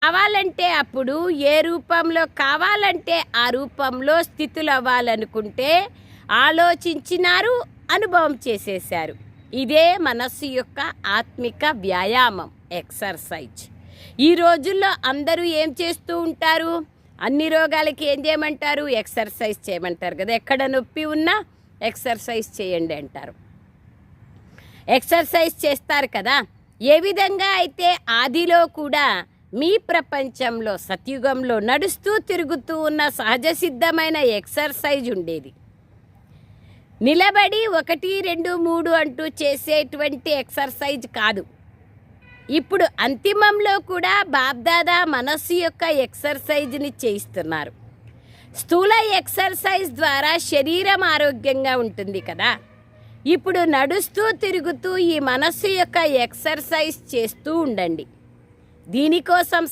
కావాలంటే అప్పుడు ఏ రూపంలో కావాలంటే ఆ రూపంలో స్థితులు అవ్వాలనుకుంటే ఆలోచించినారు, అనుభవం చేసేశారు. ఇదే మనస్సు యొక్క ఆత్మిక వ్యాయామం, ఎక్సర్సైజ్. ఈ రోజుల్లో అందరూ ఏం చేస్తూ ఉంటారు? అన్ని రోగాలకి ఏం చేయమంటారు? ఎక్సర్సైజ్ చేయమంటారు కదా. ఎక్కడ నొప్పి ఉన్నా ఎక్సర్సైజ్ చేయండి అంటారు. ఎక్సర్సైజ్ చేస్తారు కదా. ఏ విధంగా అయితే ఆదిలో కూడా మీ ప్రపంచంలో సత్యుగంలో నడుస్తూ తిరుగుతూ ఉన్న సహజ సిద్ధమైన ఎక్సర్సైజ్ ఉండేది. నిలబడి 1, 2, 3 అంటూ చేసేటువంటి ఎక్సర్సైజ్ కాదు. ఇప్పుడు అంతిమంలో కూడా బాబ్దాదా మనస్సు యొక్క ఎక్సర్సైజ్ని చేయిస్తున్నారు. స్థూల ఎక్సర్సైజ్ ద్వారా శరీరం ఆరోగ్యంగా ఉంటుంది కదా. ఇప్పుడు నడుస్తూ తిరుగుతూ ఈ మనస్సు యొక్క ఎక్సర్సైజ్ చేస్తూ ఉండండి. దీనికోసం